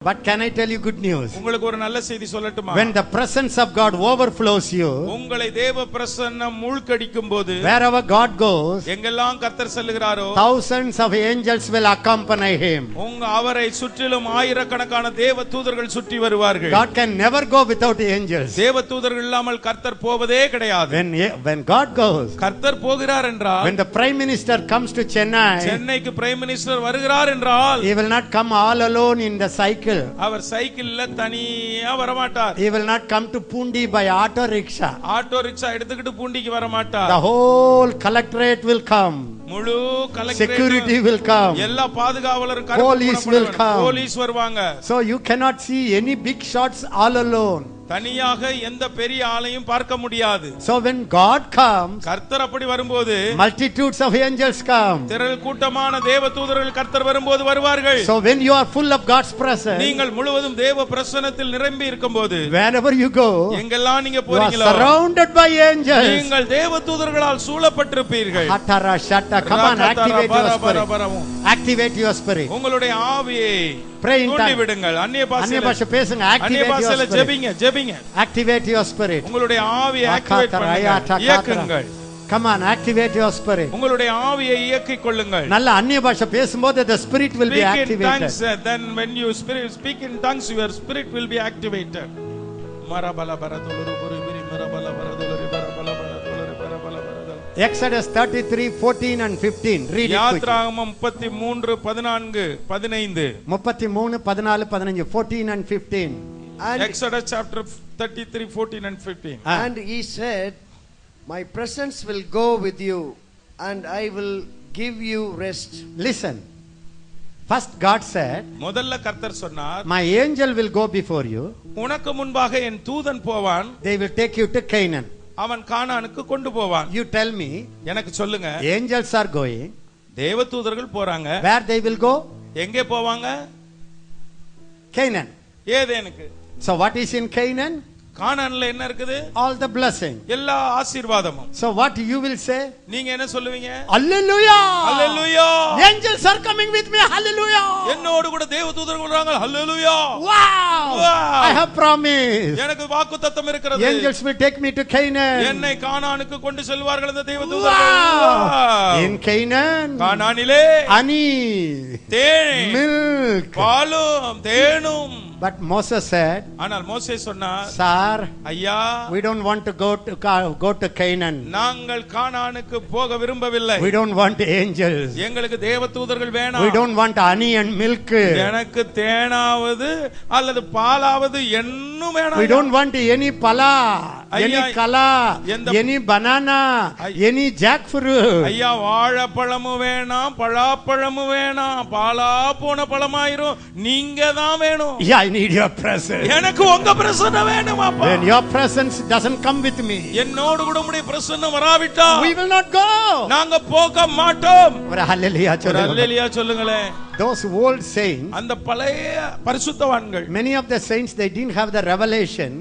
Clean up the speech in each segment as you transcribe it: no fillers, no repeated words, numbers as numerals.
But can I tell you good news? உங்களுக்கு ஒரு நல்ல செய்தி சொல்லட்டுமா? When the presence of God overflows you, உங்களை தேவ பிரசன்னம் மூழ்கடிக்கும்போது, wherever God goes, எங்கெல்லாம் கர்த்தர் செல்கிறாரோ, thousands of angels will accompany him. அவரை சுற்றிலும் ஆயிரக்கணக்கான தேவ தூதர்கள் சுற்றி வருவார்கள். God can never go without angels. தேவ தூதர்கள் இல்லாமல் கர்த்தர் போவதே கிடையாது. When God goes, கர்த்தர் போகிறார் என்றால், when the prime minister comes to Chennai, சென்னைக்கு பிரைம் மினிஸ்டர் வருகிறார் என்றால், he will not come all alone in the cycle. அவர் சைக்கிள்ல தனியா வர மாட்டார். He will not come to Pundi by auto rickshaw. Auto rickshaw எடுத்துக்கிட்டு பூண்டிக்கு வர மாட்டார். The whole collectorate will come. முழு கலெக்டரேட், Security will come. எல்லா பாதுகாவலரும், Police will come. போலீஸ் வருவாங்க. So you cannot see any big shots all alone. தனியாக எந்த பெரிய ஆளையும் பார்க்க முடியாது. So when God comes, கர்த்தர் அப்படி வரும்போது, multitudes of angels come. திரள் கூட்டமான தேவ தூதர்கள் கர்த்தர் வரும்போது வருவார்கள். So when you are full of God's presence, நீங்கள் முழுவதும் தேவ பிரசன்னத்தில் நிரம்பி இருக்கும்போது, wherever you go, எங்கெல்லாம் நீங்க you are போறீங்களோ, surrounded by angels. நீங்கள் தேவ தூதர்களால் சூழப்பட்டிருப்பீர்கள். Hatara shata, come on, activate your spirit. Activate your spirit. உங்களுடைய ஆவியை Pray in தூண்டி tongues. விடுங்கள். அந்நிய அந்நிய பாஷையில பாஷை பேசுங்க. அந்நிய Activate your பாஷையில spirit. ஜெபிங்க, ஜெபிங்க. Activate your spirit. உங்களுடைய ஆவியை ஆக்டிவேட் பண்ணுங்க, இயக்குங்கள். Come on, activate your spirit. உங்களுடைய ஆவியை இயக்கிக் கொள்ளுங்கள். நல்ல அந்நிய பாஷை பேசும்போது the spirit will be Speak in activated. tongues, then when you speak in tongues, your spirit will be activated. மரபல பரதொலரு புரிபிரி மரபல பரதொலரு பரபல பரதொலரு பரபல பரதொலரு. Exodus 33:14 and 15. Read it. யாத்ராகமம் 33 14 15. 33 14 15 14 and 15. Exodus chapter 33 14 and 15. And he said, my presence will go with you and I will give you rest. Listen. First God said, முதல்ல கர்த்தர் சொன்னார், my angel will go before you. உனக்கு முன்பாக என் தூதன் போவான், They will take you to Canaan. அவன் கானானுக்கு கொண்டு போவான். You tell me. எனக்கு சொல்லுங்க, Angels are going. தேவ தூதர்கள் போறாங்க. Where they will go? எங்கே போவாங்க? Canaan. ஏதேனுக்கு. So what is in Canaan? கானான்ல என்ன இருக்குது? All the blessing. எல்லா ஆசீர்வாதமும். So what you will say? நீங்க என்ன சொல்லுவீங்க? Hallelujah! Hallelujah! Angels are coming with me. Hallelujah! என்னோடு கூட தேவ தூதர்கள் வராங்க. Hallelujah! Wow! Wow! I have promised. எனக்கு வாக்குத்தத்தம் இருக்கிறது. Angels will take me to Canaan. என்னை கானானுக்கு கொண்டு செல்வார்கள் அந்த தேவ தூதர்கள். Wow! In Canaan, கானானிலே honey, than, milk. பாலும் தேனும். But Moses said, ஆனால் மோசே சொன்னார், Sir, ஐயா, we don't want to go to Canaan. நாங்கள் கானானுக்கு போக விரும்பவில்லை. We don't want angels. எங்களுக்கு தேவ தூதர்கள் வேணாம். We don't want honey and milk. எனக்கு தேனாவது அல்லது பாலாவது என்னும் வேணாம். We don't want any pala, any kala, any banana, any jackfruit. ஐயா, வாழைப்பழமும் வேணாம், பழாப்பழமும் வேணாம், பாலா போன பழமாயிரும். நீங்க தான் வேணும். Yeah, I need your presence. எனக்கு உங்க பிரசன்னம் வேணும் அப்பா. When your presence doesn't come with me, என்னோடு கூட உம்முடைய பிரசன்னம் வராவிட்டா we will not go. நாங்க போக மாட்டோம். ஒரு ஹalleluya சொல்லுங்க. ஹalleluya சொல்லுங்களேன். Those old saints, அந்த பழைய பரிசுத்தவான்கள், many of the saints, they didn't have the revelation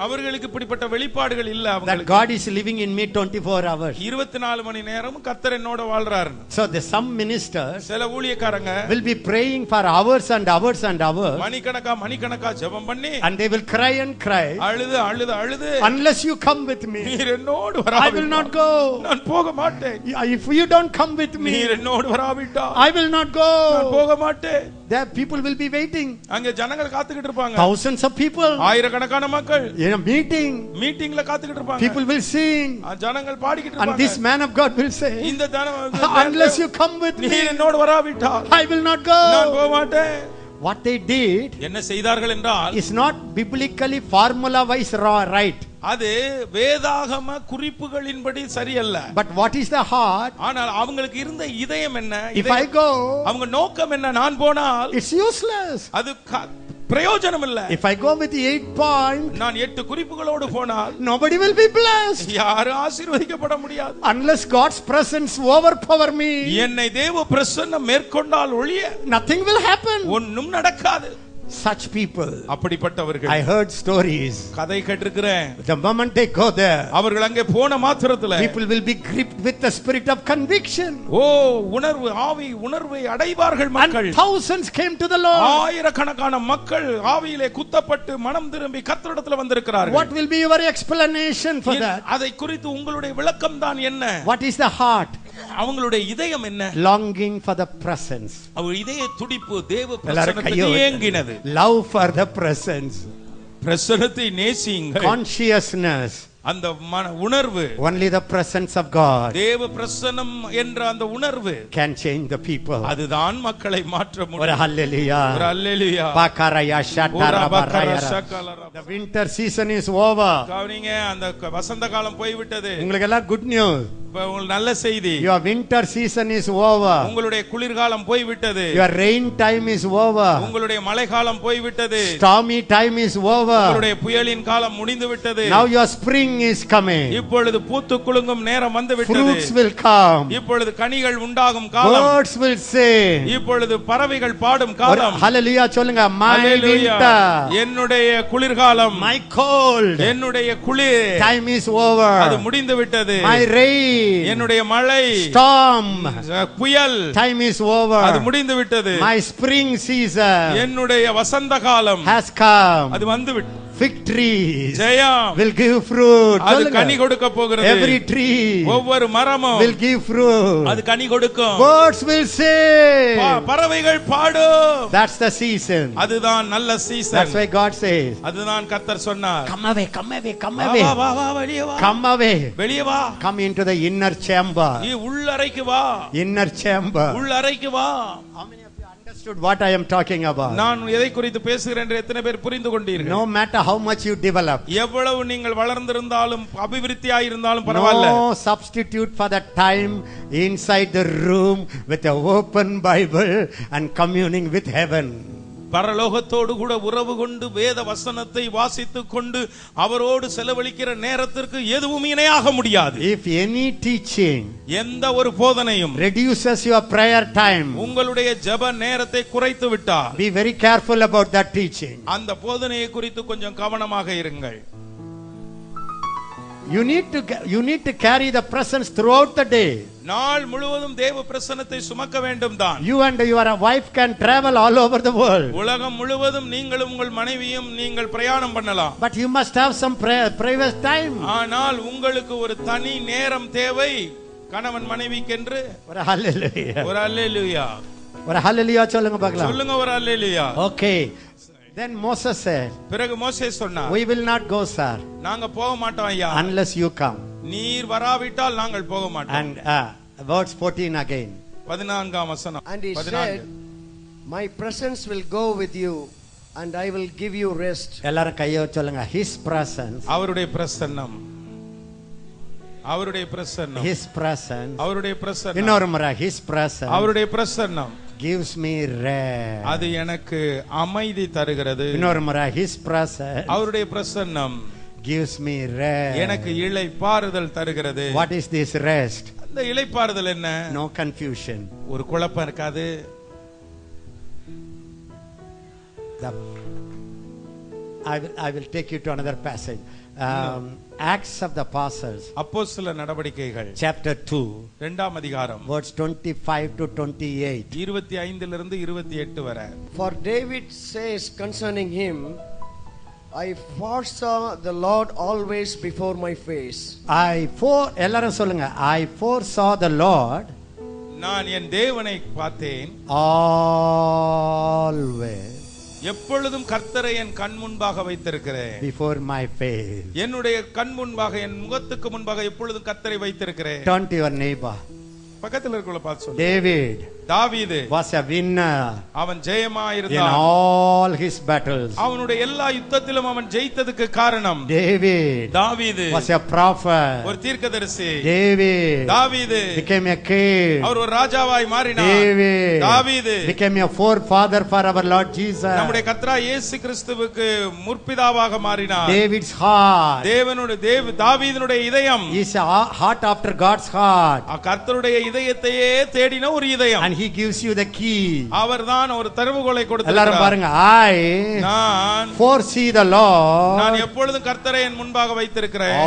அவர்களுக்கு இப்படிப்பட்ட வெளிப்பாடுகள் இல்ல. that அவங்களுக்கு God is living in me 24 hours. 24 மணி நேரமும் கர்த்தர் என்னோட வாழ்றாரு. So some ministers சில ஊழியக்காரங்க will be praying for hours and hours and hours, மணிக்கணக்கா ஜெபம் பண்ணி, and they will cry and cry, அழுது unless you come with me, நீர் என்னோடு I will வராவிட்டால் not go. நான் போக மாட்டேன். If you don't come with me, நீர் என்னோடு வராவிட்டால் I will not go. நான் போக மாட்டேன். There people will be waiting. அங்க ஜனங்கள் காத்துக்கிட்டு இருப்பாங்க. Thousands of people ஆயிரக்கணக்கான மக்கள் in a meeting. மீட்டிங்ல காத்துக்கிட்டு இருப்பாங்க. People will sing, ஜனங்கள் பாடிக்கிட்டு and இருப்பாங்க. this man of God will say, இந்த unless you come with me, நீர் என்னோடு வராவிட்டால் I will not நான் go. போக மாட்டேன். What they did என்ன செய்தார்கள் என்றால், is not biblically formula wise right, அது வேதாகம குறிப்புகளின்படி சரியல்ல. but what is the heart? ஆனால் அவங்களுக்கு இருந்த இதயம் என்ன? If I go, அவங்க நோக்கம் என்ன? நான் போனால் it's useless. அது பிரயோஜனம் இல்ல. If I go with 8 points, நான் 8 குறிப்புகளோடு போனால் nobody will be blessed. யாரும் ஆசீர்வதிக்கப்பட முடியாது. Unless God's presence overpower me, என்னை தேவ பிரசன்னம் மேற்கொண்டால் ஒழிய nothing will happen. ஒண்ணும் நடக்காது. Such people. அப்படிப்பட்டவர்கள். I heard stories. கதை கேட்டிருக்கிறேன். The moment they go there, அவர்கள் அங்கே போன மாத்திரத்துல people will be gripped with the spirit of conviction. ஓ உணர்வு ஆவி உணர்வை அடைவார்கள் மக்கள். And thousands came to the Lord. ஆயிரக்கணக்கான மக்கள் ஆவியிலே குத்தப்பட்டு மனம் திரும்பி கர்த்தரிடத்தில் வந்திருக்கிறார்கள். What will be your explanation for that? அதை குறித்து உங்களுடைய விளக்கம் தான் என்ன? What is the heart? அவங்களுடைய இதயம் என்ன? Longing for the presence. அவர் இதய துடிப்பு தேவ பிரசன்னத்துக்கு ஏங்கினது. Love for the presence. பிரசன்னத்தை நேசியுங்கள். Consciousness. அந்த உணர்வு. Only the presence of God. தேவ பிரசன்னம் என்ற அந்த உணர்வு can change the people. அதுதான் மக்களை மாற்ற முடியும். ஒரு ஹல்லேலூயா. ஒரு ஹல்லேலூயா. பக்கரயா ஷட்டரபரயா. The winter season is over. கவனிங்க அந்த வசந்த காலம் போய் விட்டது. உங்களுக்கு எல்லாம் குட் நியூஸ். உங்களுக்கு நல்ல செய்தி. Your winter season is over. உங்களுடைய குளிர்காலம் போய் விட்டது. Your rain time is over. உங்களுடைய மழைக்காலம் போய் விட்டது. Stormy time is over. உங்களுடைய புயலின் காலம் முடிந்து விட்டது. Now your spring is coming. இப்பொழுது பூத்து குலுங்கும் நேரம் வந்து விட்டது. Fruits will come. இப்பொழுது கனிகள் உண்டாகும் காலம். Birds will sing. இப்பொழுது பறவைகள் பாடும் காலம். ஹல்லேலூயா சொல்லுங்க. My winter. என்னுடைய குளிர்காலம். My cold. என்னுடைய குளிர். Time is over. அது முடிந்து விட்டது. My rain. என்னுடைய மழை. Storm. புயல். Time is over. அது முடிந்து விட்டது. My spring season. என்னுடைய வசந்த காலம் has come. அது வந்து விட்டது. Fig trees Jayam will give fruit. அது கனி கொடுக்க போகிறது. Every tree ஒவ்வொரு மரமும் will give fruit. அது கனி கொடுக்கும். Birds will sing. பறவைகள் பாடும். That's the season. அதுதான் நல்ல season. That's why God says. அதுதான் கர்த்தர் சொன்னார். Come away, come away, come away. வா வா வெளியே வா. Come away. வெளியே வா. Come into the inner chamber. நீ உள்ளறைக்கு வா. Inner chamber. உள்ளறைக்கு வா. How many of you understood what I am talking about? நான் எதை குறித்து பேசுகிறேன் என்று எத்தனை பேர் புரிந்து கொண்டீர்கள்? No matter how much you develop. எவ்வளவு நீங்கள் வளர்ந்திருந்தாலும் அபிவிருத்தியாய் இருந்தாலும் பரவாயில்லை. No substitute for the time inside the room with an open Bible and communing with heaven. பரலோகத்தோடு கூட உறவு கொண்டு வேத வசனத்தை வாசித்துக் கொண்டு அவரோடு செலவழிக்கிற நேரத்திற்கு எதுவும் இணையாக முடியாது. If any teaching எந்த ஒரு போதனையும் reduces your prayer time, உங்களுடைய ஜெப நேரத்தை குறைத்து விட்டால் be very careful about that teaching. அந்த போதனையை குறித்து கொஞ்சம் கவனமாக இருங்கள். You need to carry the presence throughout the day. நாள் முழுவதும் தேவ பிரசன்னத்தை சுமக்க வேண்டும் தான். You and your wife can travel all over the world. உலகம் முழுவதும் நீங்களும் உங்கள் மனைவியும் நீங்கள் பிரயாணம் பண்ணலாம். But you must have some private time. ஆனால் உங்களுக்கு ஒரு தனி நேரம் தேவை. கணவன் மனைவிக்கென்று. ஒரு ஹல்லேலூயா. ஒரு ஹல்லேலூயா. ஒரு ஹல்லேலூயா சொல்லுங்க பார்க்கலாம். சொல்லுங்க ஒரு ஹல்லேலூயா. Okay. Then Moses said, பிறகு மோசே சொன்னார், we will not go, sir, நாங்க போக மாட்டோம் ஐயா, unless you come. நீர் வராவிட்டால் நாங்கள் போக மாட்டோம். And verse 14 again. 14ஆம் வசனம். And he said, my presence will go with you and I will give you rest. எல்லாரும் கையை சொல்லுங்க. His presence. அவருடைய பிரசன்னம். அவருடைய பிரசன்னம். His presence. அவருடைய பிரசன்னம். இன்னொரு முறை. His presence. அவருடைய பிரசன்னம் gives me rest. அது எனக்கு அமைதி தருகிறது. இன்னொரு முறை. His presence. அவருடைய பிரசன்னம் gives me rest. எனக்கு இளைப்பாறுதல் தருகிறது. What is this rest? அந்த இளைப்பாறுதல் என்ன? No confusion. ஒரு குழப்பம் இருக்காது. I will take you to another passage. Acts of the Apostles. அப்போஸ்தல நடவடிக்கைகள். Chapter 2. இரண்டாம் அதிகாரம். Verse 25 to 28. 25 லிருந்து 28 வரை. For David says concerning him, I foresaw the Lord always before my face. எல்லாரும் சொல்லுங்க. I foresaw the Lord. நான் என் தேவனை பார்த்தேன். Always. எப்பொழுதும் கர்த்தரை என் கண் முன்பாக வைத்திருக்கிறேன். Before my face. என்னுடைய கண் முன்பாக என் முகத்துக்கு முன்பாக எப்பொழுதும் கர்த்தரை வைத்திருக்கிறேன். Turn to your neighbor. பக்கத்துல இருக்கவங்கள பார்த்து சொல்லு. David தாவீது was a winner. அவன் ஜெயமாயிருந்தான். In all his battles. அவனுடைய எல்லா யுத்தத்திலும் அவன் ஜெயித்ததுக்கு காரணம் தாவீது was a prophet. ஒரு தீர்க்கதரிசி. தாவீது became a king. அவர் ஒரு ராஜாவாய் மாறினார். தாவீது became a forefather for our Lord Jesus. நம்முடைய கர்த்தராகிய இயேசு கிறிஸ்துவுக்கு முற்பிதாவாக மாறினார். David's heart. தாவீதினுடைய இதயம் is a heart after God's heart. கர்த்தருடைய இதயத்தையே தேடின ஒரு இதயம். And he gives you the key. அவர்தான் ஒரு திறவுகோலை எல்லாரும் கொடுத்திருக்கிறார். பாருங்க, I நான் foresee the Lord நான் எப்பொழுதும் கர்த்தரை என் முன்பாக வைத்திருக்கிறேன்.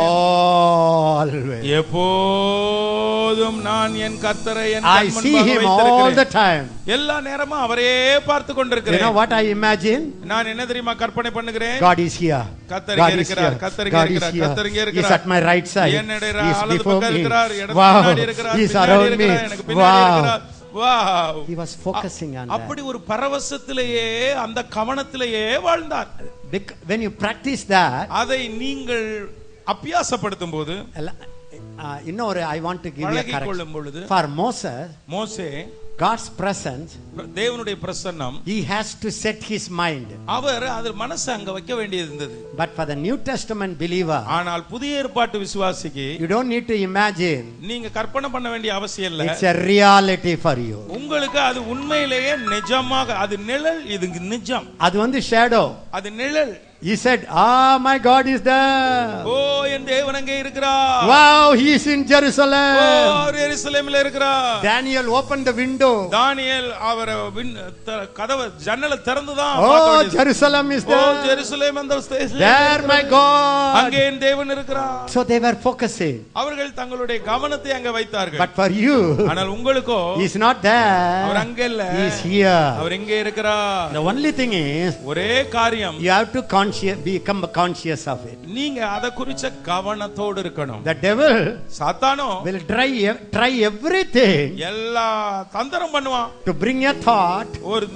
always. எப்போதும் நான் என் கர்த்தரை என் I கண் see முன்பாக him all the வைத்திருக்கிறேன். time. எல்லா நேரமும் அவரையே பார்த்து You know கொண்டிருக்கிறேன். what I imagine? நான் என்ன தெரியுமா கற்பனை பண்ணுகிறேன்? God is here. கர்த்தர் God இங்கே is இருக்கிறார். here. கர்த்தர் இங்கே God is இருக்கிறார். here. கர்த்தர் இங்கே He is இருக்கிறார். at my right side. என்னுடைய He is வலது before பக்கம் me. இருக்கிறார். இடது Wow. பின்னாடி இருக்கிறார். He is பின்னாடி around me. இருக்கிறார். எனக்கு பின்னாடி Wow. இருக்கிறார். Wow. He was focusing on that. அப்படி ஒரு பரவசத்திலேயே அந்த கவனத்திலேயே வாழ்ந்தார். When you practice that, அதை நீங்கள் அபியாசப்படுத்தும் போது இன்னொரு I want to give you a பழகிக் கொள்ளும் பொழுது correction. For Moses, மோசே God's presence, தேவனுடைய பிரசன்னம், he has to set his mind. அவர் அதில் மனசை அங்க வைக்க வேண்டியது இருந்தது. But for the New Testament believer, ஆனால் புதிய ஏற்பாட்டு விசுவாசிக்கு you don't need to imagine. நீங்க கற்பனை பண்ண வேண்டிய அவசியம் இல்லை. It's a reality for you. உங்களுக்கு அது உண்மையிலேயே நிஜமாக, அது நிழல், இது நிஜம். அது வந்து shadow. அது நிழல். He said, my God is there. ஓ என் தேவன் அங்கே இருக்கிறார். Wow, he is in Jerusalem. ஓ அவர் எருசலேமில் இருக்கிறார். Daniel opened the window. தானியேல் அவர் கதவை ஜன்னலை திறந்து தான் Oh, Jerusalem is oh there. Jerusalem அந்த There my God. அங்கே என் தேவன் இருக்கிறார். So they were focusing. அவர்கள் தங்களுடைய கவனத்தை அங்க வைத்தார்கள். But for you, ஆனால் உங்களுக்கோ he is not there. அவர் அங்க இல்ல. He is here. அவர் எங்கே இருக்கிறார்? The only thing is, ஒரே காரியம், you have to become conscious of it. நீங்க அத குறிச்ச கவனத்தோடு இருக்கணும். The devil சாத்தானோ will try everything எல்லா தந்திரம் பண்ணுவான். to bring a thought, ஒரு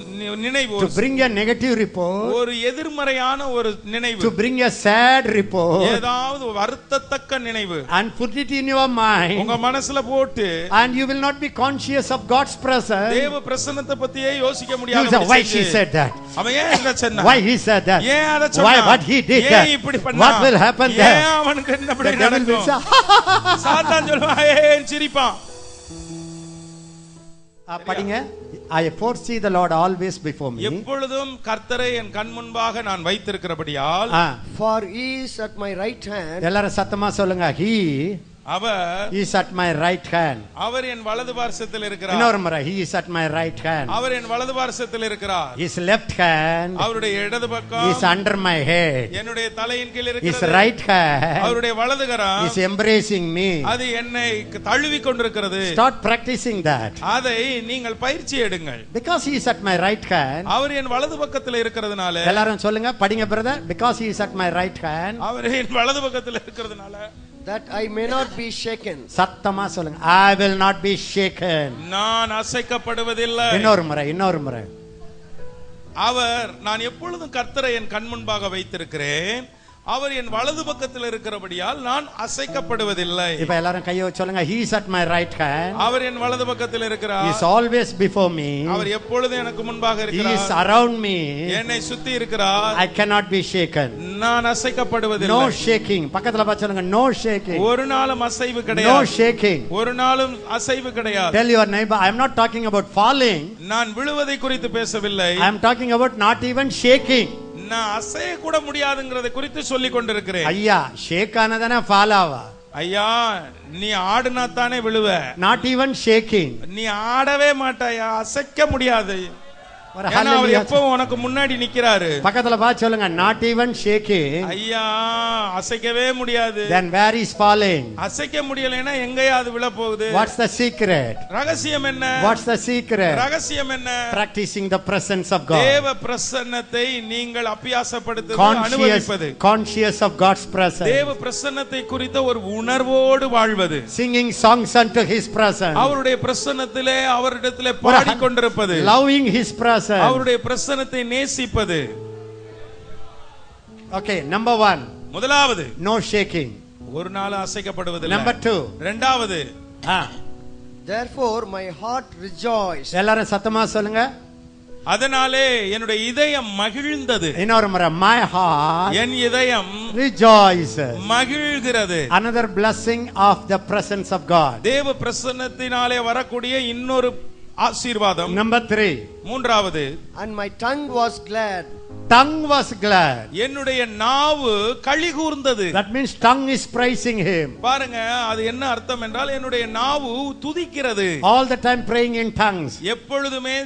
நினைவு, to bring a negative report, ஒரு எதிர்மறையான ஒரு நினைவு, to bring a sad report, ஏதாவது வருத்தத்தக்க நினைவு and put it in your mind, உங்க மனசுல போட்டு, and you will not be conscious of God's presence. தேவ பிரசன்னத்தை பத்தியே யோசிக்க You முடியாது. say, why she said that? அவன் ஏன் இத சொன்னான்? Why he said that? ஏன் அத Why சொன்னான்? what he did ஏன் that? இப்படி பண்ணான்? What will happen ஏன் there? அவனுக்கு என்ன The இப்படி devil will நடக்கும்? say, சாத்தான் சொல்லுவான், ஏன் சிரிப்பான். படிங்க, I foresee the Lord always before me. எப்பொழுதும் கர்த்தரை என் கண் முன்பாக நான் வைத்திருக்கிறபடியால், For he is at my right hand. எல்லாரும் சத்தமா சொல்லுங்க, he our is at my right hand. அவர் என் வலது பார்சத்தில் இருக்கிறார். இன்னொரு முறை, he is at my right hand. அவர் என் வலது பார்சத்தில் இருக்கிறார். His left hand அவருடைய இடது பக்கம் is under my head. என்னுடைய தலையின் கீழ் His இருக்கிறது. right hand அவருடைய வலது கரம் is embracing me. அது என்னை தழுவி கொண்டிருக்கிறது. Start practicing that. அதை நீங்கள் பயிற்சி எடுங்கள். Because he is at my right hand. அவர் என் வலது பக்கத்தில் இருக்கிறதுனால, எல்லாரும் சொல்லுங்க, படிங்க brother. Because he is at my right hand. அவர் என் வலது பக்கத்தில் இருக்கிறதுனால, that I may not be shaken. சத்தமா சொல்லுங்க, I will not be shaken. நான் அசைக்கப்படுவதில்லை. இன்னொரு முறை. அவர், நான் எப்பொழுதும் கர்த்தரை என் கண் முன்பாக வைத்திருக்கிறேன். அவர் என் வலது பக்கத்தில் இருக்கிறபடியால் நான் அசைக்கப்படுவதில்லை. இப்ப எல்லாரும் கையை வச்சு சொல்லுங்க, he is at my right hand. அவர் என் வலது பக்கத்தில் இருக்கிறார். He is always before me. அவர் எப்பொழுதும் எனக்கு முன்பாக He இருக்கிறார். is around me. என்னை சுத்தி இருக்கிறார். I cannot be shaken. நான் அசைக்கப்படுவதில்லை. No shaking. பக்கத்துல பார்த்து சொல்லுங்க, no shaking. ஒரு நாளும் அசைவு No கிடையாது. shaking. ஒரு நாளும் அசைவு கிடையாது. Tell your neighbor, I am not talking about falling. நான் விழுவதை குறித்து பேசவில்லை. I am talking about not even shaking. நான் அசைய கூட முடியாதுங்கறதை குறித்து சொல்லிக் கொண்டிருக்கிறேன். ஐயா, ஷேக் ஆனதானே ஃபால் ஆவா? ஐயா, நீ ஆடுனா தானே விழுவ. Not even shaking. நீ ஆடவே மாட்டாயா, அசைக்க முடியாது. ஒரு ஏன்னா அவர் ஹalleluya. எப்பவும் உனக்கு முன்னாடி நிக்கிறாரு. பக்கத்துல பார்த்து சொல்லுங்க, not even shaking. ஐயா, அசைக்கவே முடியாது. Then where is falling? அசைக்க முடியலைன்னா எங்கயா அது விழ போகுது? What's the secret? ரகசியம் என்ன? What's the secret? ரகசியம் என்ன? Practicing the presence of God. தேவ பிரசன்னத்தை நீங்கள் அபியாசப்படுத்துவது, அனுபவிப்பது. Conscious of God's presence. தேவ பிரசன்னத்தை குறித்த ஒரு உணர்வோடு வாழ்வது. Singing songs unto his presence. அவருடைய பிரசன்னத்திலே அவரிடத்திலே பாடிக்கொண்டிருப்பது. Loving his presence. அவருடைய பிரசன்னத்தை நேசிப்பது. Okay, number 1. முதலாவது, no shaking. ஒரு நாள் அசைக்கப்படுவதில்லை. Number 2. இரண்டாவது, Therefore my heart rejoiced. எல்லாரும் சத்தமா சொல்லுங்க, அதனாலே என்னுடைய இதயம் மகிழ்ந்தது. இன்னொரு முறை, my heart என் இதயம் rejoices. மகிழ்கிறது. Another blessing of the presence of God. தேவ பிரசன்னத்தினாலே வரக்கூடிய இன்னொரு ஆசீர்வாதம். Number 3. மூன்றாவது, And my tongue was glad. tongue was glad. என்னுடைய நாவு களி கூர்ந்தது. That means tongue is praising him. பாருங்க, அது என்ன அர்த்தம் என்றால் என்னுடைய நாவு துதிக்கிறது. All the time praying in tongues. எப்பொழுதுமே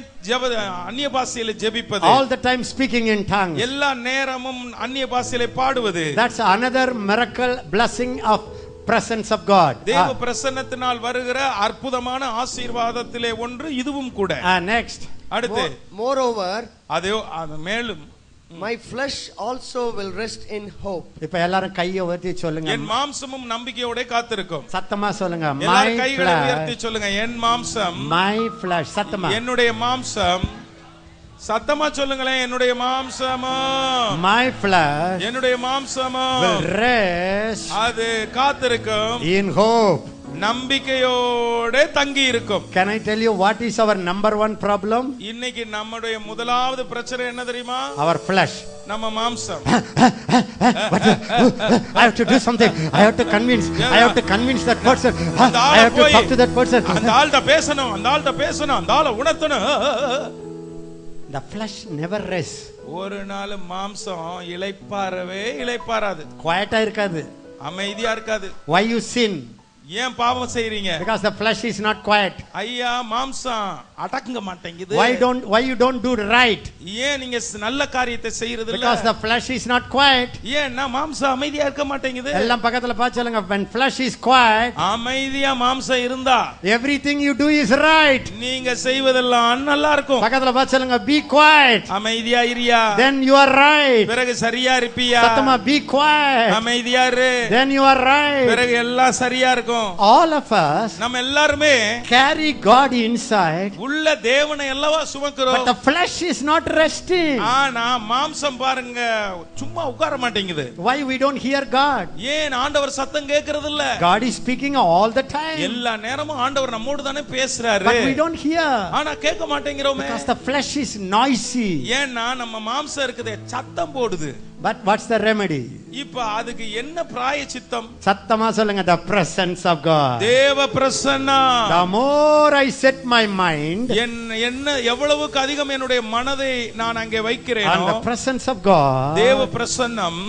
அந்நிய பாஷையிலே ஜெபிப்பது. All the time speaking in tongues. எல்லா நேரமும் அந்நிய பாஷையிலே பாடுவது. That's another miracle blessing of presence of God. தேவ பிரசன்னத்தினால் வருகிற அற்புதமான ஆசீர்வாதத்திலே ஒன்று இதுவும் கூட. Next. அடுத்து, moreover, அதோ மேலும் my flesh also will rest in hope. இப்ப எல்லாரும் கையை உயர்த்தி சொல்லுங்க. என் மாம்சமும் நம்பிக்கையோட காத்திருக்கும். சத்தமா சொல்லுங்க. எல்லாரும் கைகளை உயர்த்தி சொல்லுங்க. என் மாம்சம், my flesh. சத்தமா. என்னுடைய மாம்சம். சத்தமா சொல்லுங்களேன். என்னுடைய மாம்சமா, my flesh, என்னுடைய மாம்சமா will rest, அது காத்திருக்கும் in hope, நம்பிக்கையோட தங்கி இருக்கும். Can I tell you what is our number one problem? இன்னைக்கு நம்முடைய முதலாவது பிரச்சனை என்ன தெரியுமா? Our flesh. நம்ம மாம்சம். I have to do something. I have to convince. I have to convince that person. I have to talk to that person. அந்த ஆள்கிட்ட பேசணும், அந்த ஆள்கிட்ட பேசணும், அந்த ஆளை உணர்த்தணும். The flesh never rests. ஒரு நாள் மாம்சம் இளைப்பாறாது. Quiet இருக்காது. அமைதியா இருக்காது. Why you sin? ஏன் பாவம் செய்றீங்க? Because the flesh is not quiet. ஐயா, மாம்சம் அடங்க மாட்டேங்குது. Why you don't do right? ஏன் நீங்க நல்ல காரியத்தை செய்யறது இல்ல? Because the flesh is not quiet. ஏன் மாம்சம் அமைதியா இருக்க மாட்டேங்குது? எல்லாம் பக்கத்துல பார்த்து சொல்லுங்க. When flesh is quiet, அமைதியா மாம்சம் இருந்தா everything you do is right. நீங்க செய்வதெல்லாம் நல்லா இருக்கும். பக்கத்துல பார்த்து சொல்லுங்க. Be quiet. அமைதியா இரியா. Then you are right. பிறகு சரியா இருப்பியா. சத்தமா be quiet. அமைதியா இரு. Then you are right. பிறகு எல்லாம் சரியா இருக்கும். All of us நம்ம எல்லாருமே carry God inside. உள்ள தேவனை எல்லவா சுமக்கிறோம். But the flesh is not resting. ஆனா மாம்சம் பாருங்க சும்மா உட்கார மாட்டேங்குது. Why we don't hear God? ஏன் ஆண்டவர் சத்தம் கேக்குறது இல்ல? God is speaking all the time. எல்லா நேரமும் ஆண்டவர் நம்மோடு தானே பேசுறாரு. But we don't hear. ஆனா கேட்க மாட்டேங்கிறோமே. Because the flesh is noisy. ஏன்னா நம்ம மாம்சம் இருக்குதே சத்தம் போடுது. But what's the remedy? இப்ப அதுக்கு என்ன பிராயச்சித்தம்? சத்தமா சொல்லுங்க. The presence of God. தேவ பிரசன்னம். The more I set my mind, என்ன எவ்வளவுக்கு அதிகம் என்னுடைய மனதை நான் அங்கே வைக்கிறேனோ, and the presence of God, தேவ பிரசன்னம்,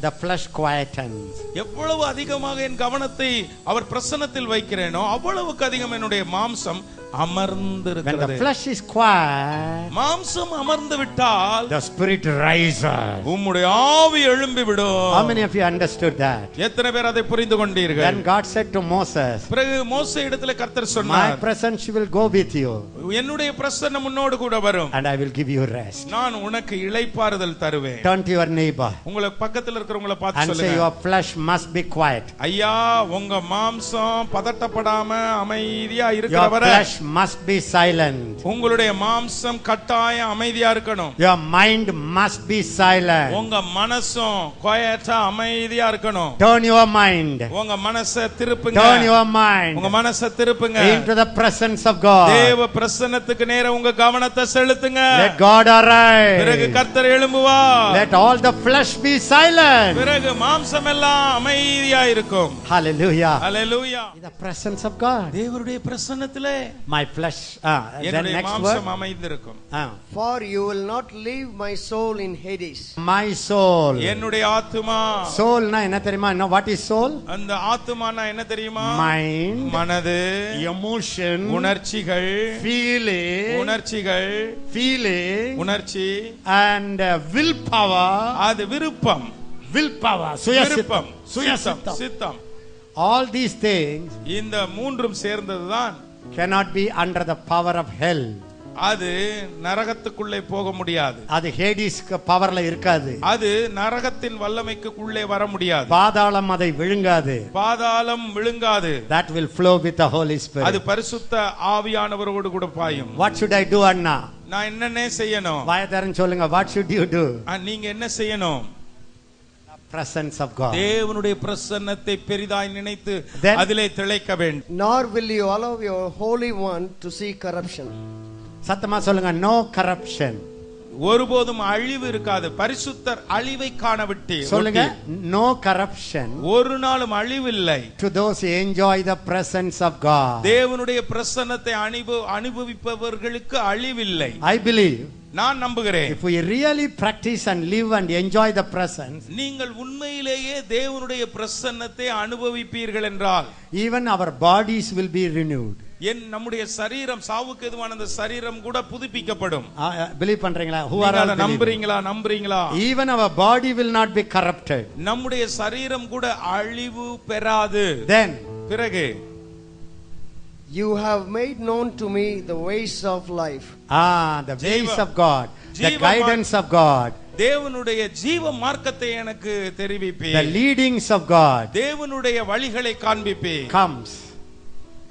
the flesh quietens. எவ்வளவு அதிகமாக என் கவனத்தை அவர் பிரசன்னத்தில் வைக்கிறேனோ அவ்வளவுக்கு அதிகம் என்னுடைய மாம்சம் அமர்ந்து When இருக்கிறது. the flesh is quiet, மாம்சம் அமர்ந்து விட்டால் the spirit rises. உம்முடைய ஆவி எழும்பி விடும். How many of you understood that? எத்தனை பேர் அதை புரிந்து கொண்டீர்கள்? Then God said to Moses, பிறகு மோசே இடத்துல கர்த்தர் my சொன்னார், presence will go with you, என்னுடைய பிரசன்னம் உன்னோடு கூட வரும். and I will give you rest. நான் உனக்கு இளைப்பாறுதல் தருவேன். Turn to your neighbor உங்களுக்கு பக்கத்துல இருக்கிறவங்கள பார்த்து and say, சொல்லுங்க, your flesh must be quiet. ஐயா, உங்க மாம்சம் பதட்டப்படாம அமைதியா Your இருக்கிறவரை flesh must be silent. உங்களுடைய மாம்சம் கட்டாயம் அமைதியா இருக்கணும். Your mind must be silent. உங்க மனசும் குவைட்டா அமைதியா இருக்கணும். Turn your mind. உங்க மனசை திருப்புங்க. Turn your mind உங்க மனசை திருப்புங்க. into the presence of God. தேவ பிரசன்னத்துக்கு நேரா உங்க கவனத்தை செலுத்துங்க. Let God arise. பிறகு கர்த்தர் எழும்புவார். Let all the flesh be silent. பிறகு மாம்சம் எல்லாம் அமைதியா இருக்கும். Hallelujah. Hallelujah. The presence of God. தேவனுடைய பிரசன்னத்திலே my flesh. Then என்னுடைய next மாம்சம் word. அமைந்திருக்கும். For you will not leave my soul in Hades. My soul. என்னுடைய ஆத்துமா. Soul na என்ன தெரியுமா? No, what is soul? அந்த ஆத்துமானா என்ன தெரியுமா? Mind, மனது, emotion, உணர்ச்சிகள், feeling, உணர்ச்சி, and willpower. அது விருப்பம். Willpower, விருப்பம், சித்தம். All these things இந்த மூன்றும் சேர்ந்ததுதான் cannot be under the power of hell. அது நரகத்துக்குள்ளே போக முடியாது. அது ஹேடிஸ் பவர்ல இருக்காது. அது நரகத்தின் வல்லமைக்குள்ளே வர முடியாது. பாதாளம் அதை விழுங்காது. பாதாளம் விழுங்காது. That will flow with the Holy Spirit. அது பரிசுத்த ஆவியானவரோடு கூட பாயும். What should I do, அண்ணா? நான் என்னென்ன செய்யணும்? வாயதாரன் சொல்லுங்க. What should you do? நீங்க என்ன செய்யணும்? Presence of God. தேவனுடைய பிரசன்னத்தை பெரிதாய் நினைத்து அதிலே திளைக்க வேண்டும். Nor will you allow your Holy One to see corruption. சத்தமா சொல்லுங்க. No corruption. ஒருபோதும் அழிவு இருக்காது. பரிசுத்தர் அழிவை காணவிட்டு சொல்லுங்க. No corruption. ஒரு நாளும் அழிவு இல்லை. To those who enjoy the presence of God. தேவனுடைய பிரசன்னத்தை அனுபவிப்பவர்களுக்கு அழிவில்லை. I believe நான் நம்புகிறேன். If we really practice and live and enjoy the presence, நீங்கள் உண்மையிலேயே தேவனுடைய பிரசன்னத்தை அனுபவிப்பீர்கள் என்றால், even our bodies will be renewed. நம்முடைய சரீரம், சாவுக்கு எதுவான அந்த சரீரம் கூட புதுப்பிக்கப்படும். Believe பண்றீங்களா? Who are all நம்புறீங்களா? Even our body will not be corrupted. நம்முடைய சரீரம் கூட அழிவு பெறாது. Then பிறகு, you have made known to me the ways of life. the ways of God, the guidance of God, தேவனுடைய ஜீவ மார்க்கத்தை எனக்கு தெரிவிப்பீர். the leadings of God, தேவனுடைய வழிகளை காண்பிப்பீர். comes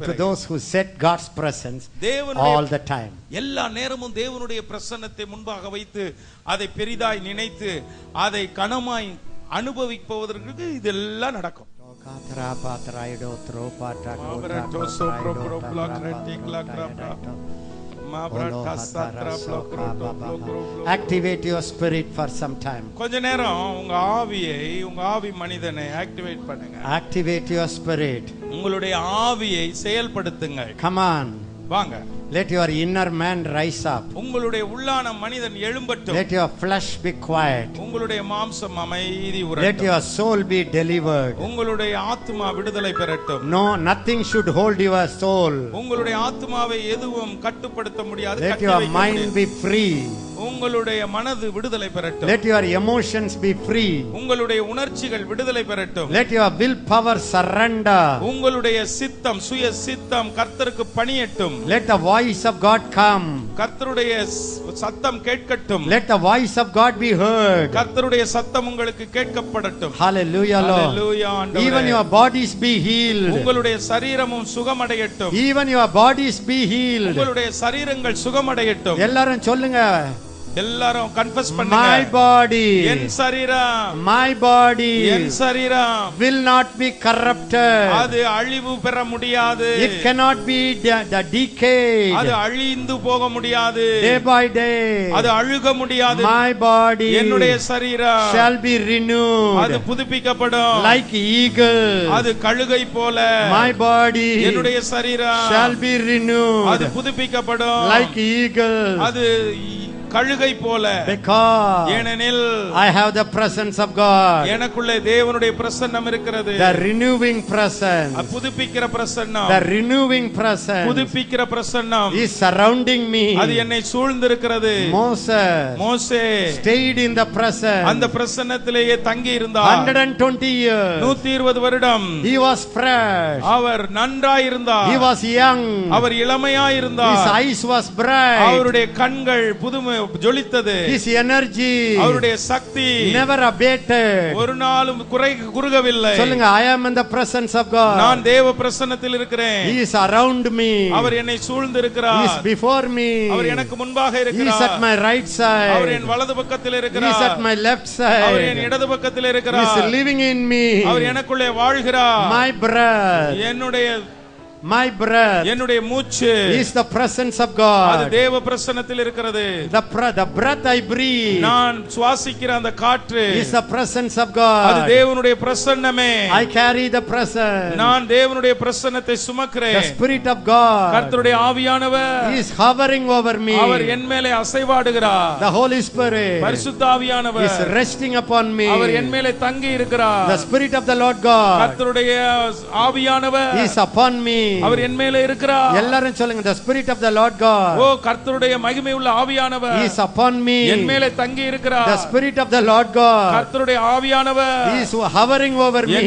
to those who set God's presence all the time. எல்லா நேரமும் தேவனுடைய பிரசன்னத்தை முன்பாக வைத்து அதை பெரிதாய் நினைத்து அதை கனமாய் அனுபவிப்பவர்களுக்கு இதெல்லாம் நடக்கும். Activate your spirit for some time. கொஞ்ச நேரம் உங்க ஆவி மனிதனை ஆக்டிவேட் பண்ணுங்க. Activate your spirit. உங்களுடைய ஆவியை செயல்படுத்துங்கள். Come on. வாங்க. Let your inner man rise up. உங்களுடைய உள்ளான மனிதன் எழும்பட்டும். Let your flesh be quiet. உங்களுடைய மாம்சம் அமைதி உறட்டும். Let your soul be delivered. உங்களுடைய ஆத்துமா விடுதலை பெறட்டும். No, nothing should hold your soul. உங்களுடைய ஆத்துமாவை எதுவும் கட்டுப்படுத்த முடியாது. Let your mind be free. உங்களுடைய மனது விடுதலை பெறட்டும். Let your emotions be free. உங்களுடைய உணர்ச்சிகள் விடுதலை பெறட்டும். Let your will power surrender. உங்களுடைய சித்தம், சுய சித்தம் கர்த்தருக்கு பணியட்டும். Let the voice of God come. கர்த்தருடைய சத்தம் கேட்கட்டும். Let the voice of God be heard. கர்த்தருடைய சத்தம் உங்களுக்கு கேட்கப்படட்டும். Hallelujah, Lord. Hallelujah, ஆண்டவரே. Even your bodies be healed. உங்களுடைய சரீரமும் சுகமடையட்டும். Even your bodies be healed. உங்களுடைய சரீரங்கள் சுகமடையட்டும். எல்லாரும் சொல்லுங்க. எல்லாரும் கன்ஃபஸ் பண்ணுங்க. My body, என் சரீரம், my body, என் சரீரம் will not be corrupted. அது அழிவு பெற முடியாது. It cannot be decayed. அது அழிந்து போக முடியாது. Day by day, அது அழுக முடியாது. my body, என்னுடைய சரீரம் shall be renewed. அது புதுப்பிக்கப்படும். Like eagle, அது கழுகை போல. my body, என்னுடைய சரீரம் shall be renewed. அது புதுப்பிக்கப்படும். Like eagle, அது கழுகை போல. Because ஏனெனில் I have the presence of God. எனக்குள்ளே தேவனுடைய பிரசன்னம் இருக்கிறது. The renewing presence, புதுப்பிக்கிற பிரசன்னம், the renewing presence புதுப்பிக்கிற பிரசன்னம் is surrounding me. அது என்னை சூழ்ந்திருக்கிறது. மோசே stayed in the presence. அந்த பிரசன்னத்திலேயே தங்கி இருந்தார். 120 years. 120 வருடம். He was fresh. அவர் நன்றாய் இருந்தார். He was young. அவர் இளமையாய் இருந்தார். His eyes was bright. அவருடைய கண்கள் புதுமை ஜொலித்தது. His energy, அவருடைய சக்தி never abated. ஒரு நாளும் குறுகவில்லை. சொல்லுங்க, I am in the presence of God. நான் தேவ பிரசன்னத்தில் இருக்கிறேன். He is around me. அவர் என்னை சூழ்ந்து இருக்கிறார். He is before me. அவர் எனக்கு முன்பாக இருக்கிறார். He is at my right side. அவர் என் வலது பக்கத்தில் இருக்கிறார். He is at my left side. அவர் என் இடது பக்கத்தில் இருக்கிறார். He is living in me. அவர் எனக்குள்ளே வாழ்கிறார். My breath, my breath, என்னுடைய மூச்சு is the presence of God. அது தேவ பிரசன்னத்தில் இருக்கிறது. The breath I breathe, நான் சுவாசிக்கிற அந்த காற்று is the presence of God. அது தேவனுடைய பிரசன்னமே. I carry the presence. நான் தேவனுடைய பிரசன்னத்தை சுமக்கிறேன். The spirit of God, கர்த்தருடைய ஆவியானவர் is hovering over me. அவர் என் மேலே அசைவாடுகிறார். The Holy Spirit, பரிசுத்த ஆவியானவர் is resting upon me. அவர் என் மேலே தங்கி இருக்கிறார். The spirit of the Lord God, கர்த்தருடைய ஆவியானவர் is upon me. அவர் என் மேலே இருக்கிறார். எல்லாரும் சொல்லுங்க, the spirit of the Lord God, ஓ கர்த்தருடைய மகிமையுள்ள ஆவியானவர் is upon me. என் மேலே தங்கி இருக்கிறார். The spirit of the Lord God, கர்த்தருடைய ஆவியானவர் is hovering over me.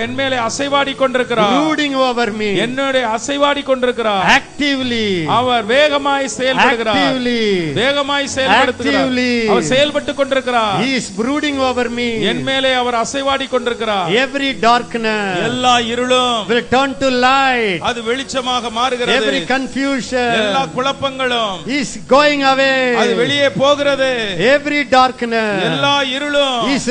என் மேலே அசைவாடி கொண்டிருக்கிறார். brooding over me. என்னோட அசைவாடி கொண்டிருக்கிறார். Actively, அவர் வேகமாய் செயல்படுகிறார். actively, வேகமாய் செயல்படுகிறார். அவர் செயல்பட்டு கொண்டிருக்கிறார். he is brooding over me. என் மேலே அவர் அசைவாடி கொண்டிருக்கிறார். Every darkness, எல்லா இருளும் will turn to light. அது வெளிச்சமாக மாறுகிறது. Every confusion, எல்லா குழப்பங்களும் is going away. அது வெளியே போகிறது. Every darkness, எல்லா இருளும் is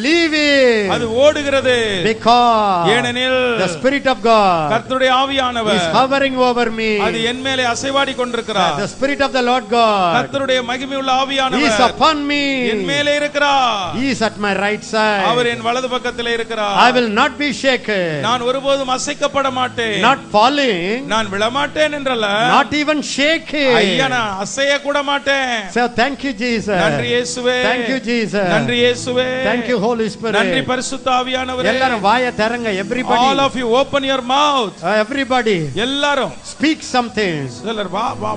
leaving. அது ஓடுகிறது. Because ஏனெனில் the spirit of God, கர்த்தருடைய ஆவியானவர் is hovering over me. அது என் மேலே அசைவாடி கொண்டிருக்கிறார். The spirit of the Lord God, கர்த்தருடைய மகிமையுள்ள ஆவியானவர் is upon me. என் மேலே இருக்கிறார். He is at my right side. அவர் என் வலது பக்கத்திலே இருக்கிறார். I will not be shaken. நான் ஒருபோதும் அசைக்கப்பட மாட்டேன். Not falling, நான் விழமாட்டேன் என்றல்ல, not even shaking. ஐயா நான் அசைய கூட மாட்டேன். So thank you, Jesus. நன்றி இயேசுவே. Thank you, Jesus. நன்றி இயேசுவே. Thank you, Holy Spirit. நன்றி பரிசுத்த ஆவியானவரே. எல்லாரும் வாயை திறங்க. Everybody. All of you open your mouth. Everybody. எல்லாரும் Speak something. சிலர்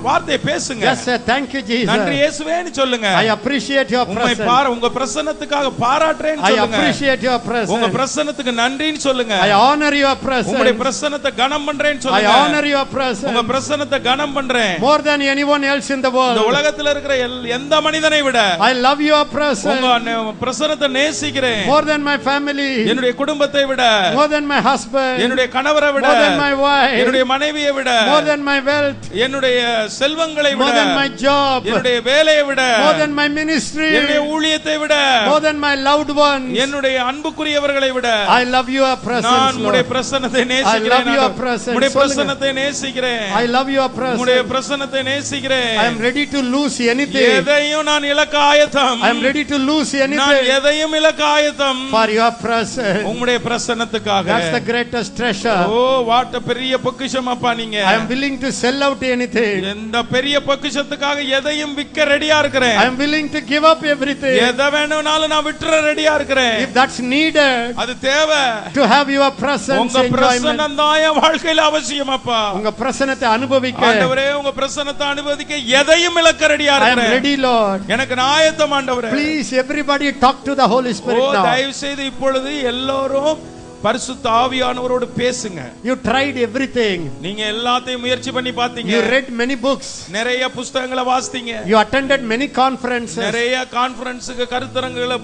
வார்த்தை பேசுங்க. Just say thank you, Jesus. நன்றி இயேசுவேன்னு சொல்லுங்க. I appreciate your உம்மை presence. உங்க பிரசன்னத்துக்காக பாராட்டுறேன்னு I சொல்லுங்க. appreciate your presence. உங்க பிரசன்னத்துக்கு நன்றின்னு சொல்லுங்க. I honor your presence. உங்களுடைய பிரசன்னத்தை கனம் பண்றேன்னு I சொல்லுங்க. honor your presence. உங்க பிரசன்னத்தை கனம் பண்றேன். More than anyone else in the இந்த world. உலகத்துல இருக்கிற எந்த மனிதனை விட I love your presence. உங்க பிரசன்னத்தை நேசிக்கிறேன். More than my family. என்னுடைய குடும்பத்தை விட, More than my husband. என்னுடைய கணவரை விட, More than my wife. என்னுடைய மனைவியை விட, More than my wealth. என்னுடைய செல்வங்களை More விட, than my job. என்னுடைய வேலையை விட, More than my ministry. என்னுடைய ஊழியத்தை விட, More than my loved ones. என்னுடைய அன்புக்குரியவர்களை விட I love your presence, நான் உம்முடைய Lord. பிரசன்னத்தை I love நேசிக்கிறேன். your presence. உம்முடைய சொல்லுங்க. பிரசன்னத்தை நேசிக்கிறேன். I love your உம்முடைய presence. பிரசன்னத்தை நேசிக்கிறேன். I am ready to lose anything. எதையும் நான் இழக்க ஆயத்தம். I am ready to lose நான் anything எதையும் இழக்க ஆயத்தம். for your presence. உம்முடைய பிரசன்னத்துக்காக. That's the greatest treasure. ஓ வாட்ட பெரிய பொக்கிஷம் அப்பா நீங்க. I am willing to sell out anything. இந்த பெரிய பொக்கிஷத்துக்காக எதையும் விற்க ரெடியா இருக்கிறேன். I am willing to give up everything. எதை வேணும்னாலும் நான் விட்டுற ரெடியா இருக்கிறேன். If that's needed அது தேவை. to have your presence, உங்க enjoyment. பிரசன்னம் தான் என் வாழ்க்கையில அவசியம் அப்பா. உங்க பிரசன்னத்தை அனுபவிக்க ஆண்டவரே உங்க பிரசன்னத்தை அனுபவிக்க எதையும் இழக்க ரெடியா I am இருக்கிறேன். ready, Lord. எனக்கு ஆயத்தம் ஆண்டவரே. Please, everybody talk to the Holy Spirit O now. தயவு செய்து இப்பொழுது எல்லாரும் பரிசுத்த ஆவியானவரோடு பேசுங்க. You tried everything. நீங்க எல்லாத்தையும் முயற்சி பண்ணி பாத்தீங்க. You read many books. நிறைய புத்தகங்களை வாசித்தீங்க. You attended many conferences. நிறைய கான்ஃபரன்ஸ்க்கு கருத்தரங்குகளை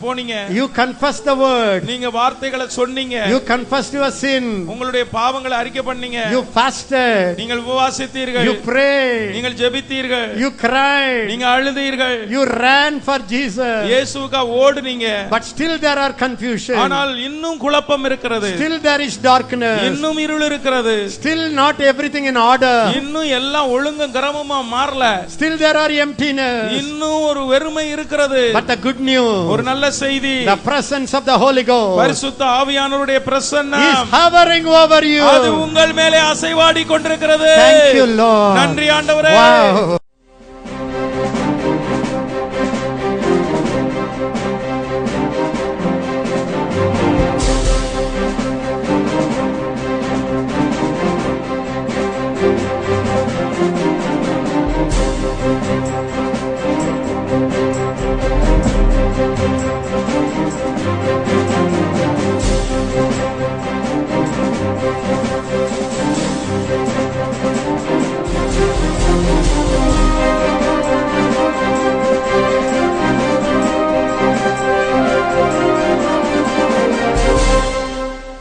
போனீங்க. You confessed the word. நீங்க வார்த்தைகளை சொன்னீங்க. You confessed your sin. உங்களுடைய பாவங்களை அறிக்கை பண்ணீங்க. You fasted. நீங்கள் உபவாசித்தீர்கள். You prayed. நீங்கள் ஜெபித்தீர்கள். You cried. நீங்க அழுதீர்கள். You ran for Jesus. இயேசுவுக்காக ஓடுனீங்க. But still there are confusion. ஆனால் இன்னும் குழப்பம் இருக்கிறது. Still there is darkness. இன்னும் இருள் இருக்கிறது. Still not everything in order. இன்னும் எல்லாம் ஒழுங்கும் கிரமமா மாறல. Still there are emptiness. இன்னும் ஒரு வெறுமை இருக்கிறது. But the good news, ஒரு நல்ல செய்தி, the presence of the Holy Ghost பரிசுத்த ஆவியானவருடைய பிரசன்னம் is hovering over you. அது உங்கள் மேலே அசைவாடி கொண்டிருக்கிறது. Thank you, Lord. நன்றி ஆண்டவரே. Wow.